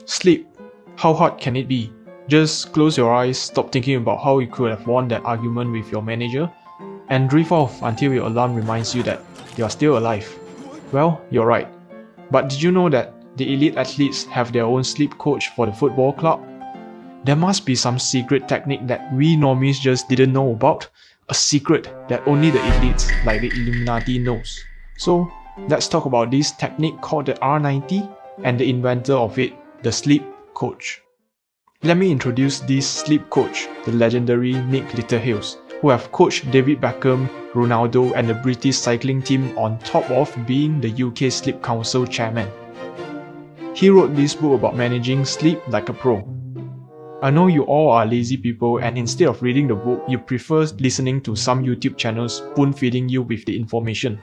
Sleep. How hard can it be? Just close your eyes, stop thinking about how you could have won that argument with your manager, and drift off until your alarm reminds you that you are still alive. Well, you're right. But did you know that the elite athletes have their own sleep coach for the football club? There must be some secret technique that we normies just didn't know about, a secret that only the elites like the Illuminati knows. So, let's talk about this technique called the R90 and the inventor of it, the sleep coach. Let me introduce this sleep coach, the legendary Littlehales, who have coached David Beckham, Ronaldo and the British cycling team on top of being the UK Sleep Council chairman. He wrote this book about managing sleep like a pro. I know you all are lazy people and instead of reading the book, you prefer listening to some YouTube channels spoon-feeding you with the information.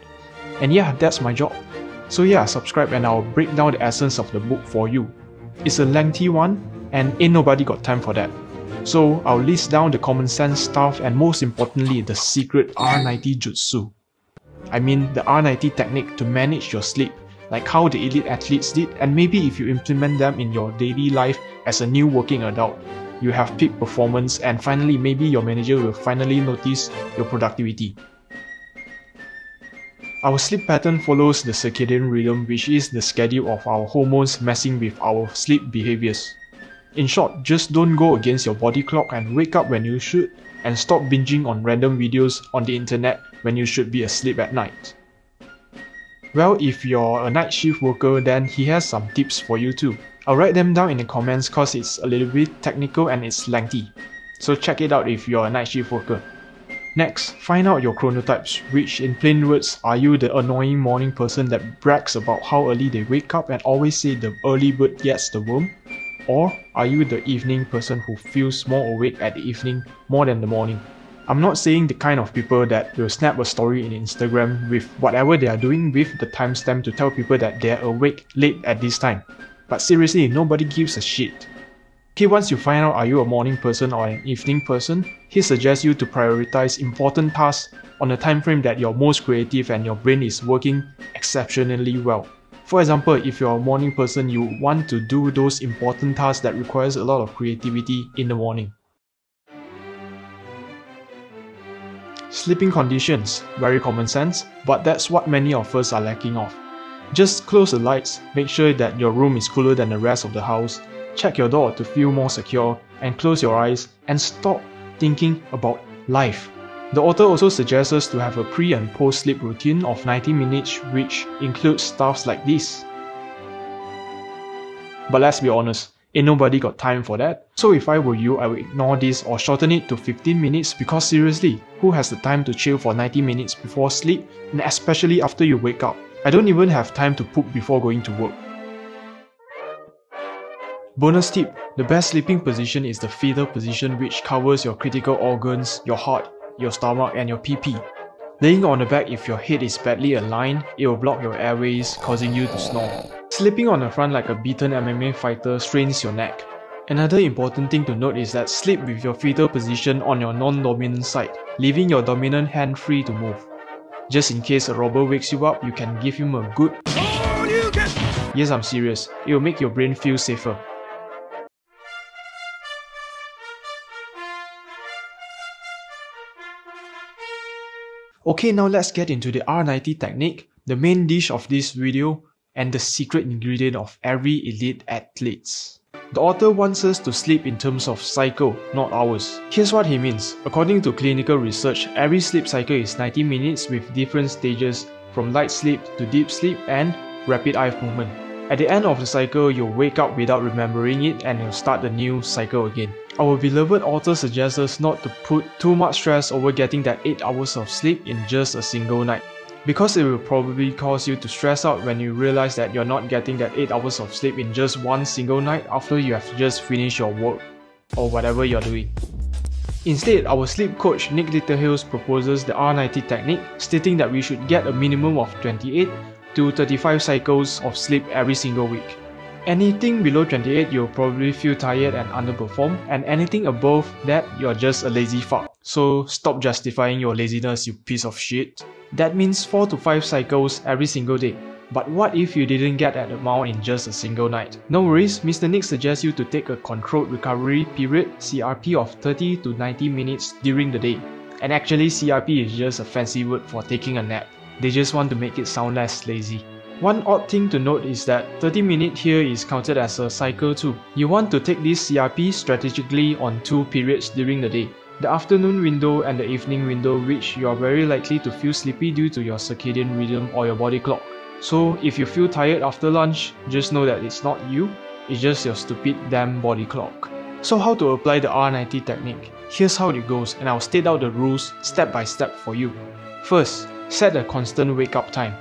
And yeah, that's my job. So yeah, subscribe and I'll break down the essence of the book for you. It's a lengthy one and ain't nobody got time for that. So I'll list down the common sense stuff and most importantly the secret R90 jutsu. I mean the R90 technique to manage your sleep, like how the elite athletes did, and maybe if you implement them in your daily life as a new working adult, you have peak performance and finally maybe your manager will finally notice your productivity. Our sleep pattern follows the circadian rhythm, which is the schedule of our hormones messing with our sleep behaviors. In short, just don't go against your body clock and wake up when you should, and stop binging on random videos on the internet when you should be asleep at night. Well, if you're a night shift worker, then he has some tips for you too. I'll write them down in the comments cause it's a little bit technical and it's lengthy. So check it out if you're a night shift worker. Next, find out your chronotypes, which in plain words, are you the annoying morning person that brags about how early they wake up and always say the early bird gets the worm? Or are you the evening person who feels more awake at the evening more than the morning? I'm not saying the kind of people that will snap a story in Instagram with whatever they are doing with the timestamp to tell people that they are awake late at this time. But seriously, nobody gives a shit. Okay, once you find out are you a morning person or an evening person, he suggests you to prioritize important tasks on a time frame that you're most creative and your brain is working exceptionally well. For example, if you're a morning person, you want to do those important tasks that requires a lot of creativity in the morning. Sleeping conditions, very common sense, but that's what many of us are lacking of. Just close the lights, make sure that your room is cooler than the rest of the house, check your door to feel more secure, and close your eyes and stop thinking about life. The author also suggests us to have a pre and post sleep routine of 90 minutes which includes stuff like this. But let's be honest, ain't nobody got time for that. So if I were you, I would ignore this or shorten it to 15 minutes because seriously, who has the time to chill for 90 minutes before sleep and especially after you wake up? I don't even have time to poop before going to work. Bonus tip, the best sleeping position is the fetal position which covers your critical organs, your heart, your stomach and your PP. Laying on the back if your head is badly aligned, it will block your airways, causing you to snore. Sleeping on the front like a beaten MMA fighter strains your neck. Another important thing to note is that sleep with your fetal position on your non-dominant side, leaving your dominant hand free to move. Just in case a robber wakes you up, you can give him a good Yes, I'm serious, it will make your brain feel safer. Okay, now let's get into the R90 technique, the main dish of this video, and the secret ingredient of every elite athletes. The author wants us to sleep in terms of cycle, not hours. Here's what he means. According to clinical research, every sleep cycle is 90 minutes with different stages from light sleep to deep sleep and rapid eye movement. At the end of the cycle, you'll wake up without remembering it and you'll start the new cycle again. Our beloved author suggests us not to put too much stress over getting that 8 hours of sleep in just a single night, because it will probably cause you to stress out when you realize that you're not getting that 8 hours of sleep in just one single night after you have just finished your work or whatever you're doing. Instead, our sleep coach Nick Littlehales proposes the R90 technique, stating that we should get a minimum of 28 to 35 cycles of sleep every single week. Anything below 28, you'll probably feel tired and underperform, and anything above that, you're just a lazy fuck. So stop justifying your laziness, you piece of shit. That means 4 to 5 cycles every single day. But what if you didn't get that amount in just a single night? No worries, Mr. Nick suggests you to take a controlled recovery period CRP of 30 to 90 minutes during the day. And actually CRP is just a fancy word for taking a nap. They just want to make it sound less lazy. One odd thing to note is that 30 minutes here is counted as a cycle too. You want to take this CRP strategically on 2 periods during the day. The afternoon window and the evening window, which you are very likely to feel sleepy due to your circadian rhythm or your body clock. So if you feel tired after lunch, just know that it's not you, it's just your stupid damn body clock. So how to apply the R90 technique? Here's how it goes, and I'll state out the rules step by step for you. First, set a constant wake up time.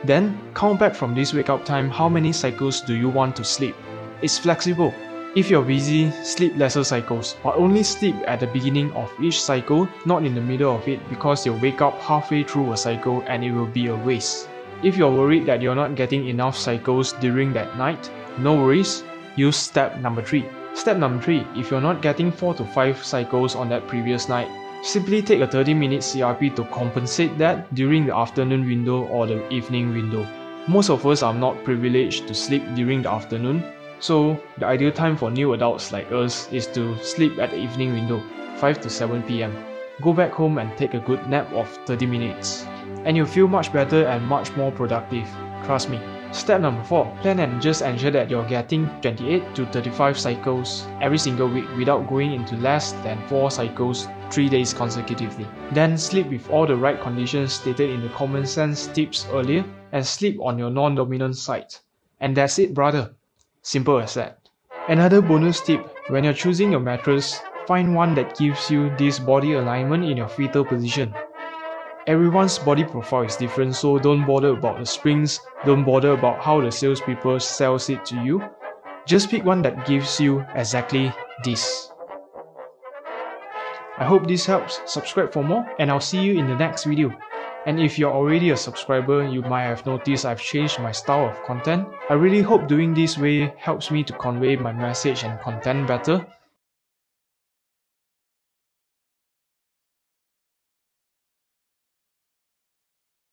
Then, count back from this wake up time how many cycles do you want to sleep. It's flexible. If you're busy, sleep lesser cycles, but only sleep at the beginning of each cycle, not in the middle of it, because you'll wake up halfway through a cycle and it will be a waste. If you're worried that you're not getting enough cycles during that night, no worries, use step number 3. Step number 3, if you're not getting 4 to 5 cycles on that previous night, simply take a 30-minute CRP to compensate that during the afternoon window or the evening window. Most of us are not privileged to sleep during the afternoon, so the ideal time for new adults like us is to sleep at the evening window, 5 to 7 PM. Go back home and take a good nap of 30 minutes. And you'll feel much better and much more productive, trust me. Step number 4, plan and just ensure that you're getting 28 to 35 cycles every single week without going into less than 4 cycles 3 days consecutively. Then sleep with all the right conditions stated in the common sense tips earlier and sleep on your non-dominant side. And that's it, brother. Simple as that. Another bonus tip, when you're choosing your mattress, find one that gives you this body alignment in your fetal position. Everyone's body profile is different, so don't bother about the springs, don't bother about how the salespeople sells it to you. Just pick one that gives you exactly this. I hope this helps. Subscribe for more and I'll see you in the next video. And if you're already a subscriber, you might have noticed I've changed my style of content. I really hope doing this way helps me to convey my message and content better.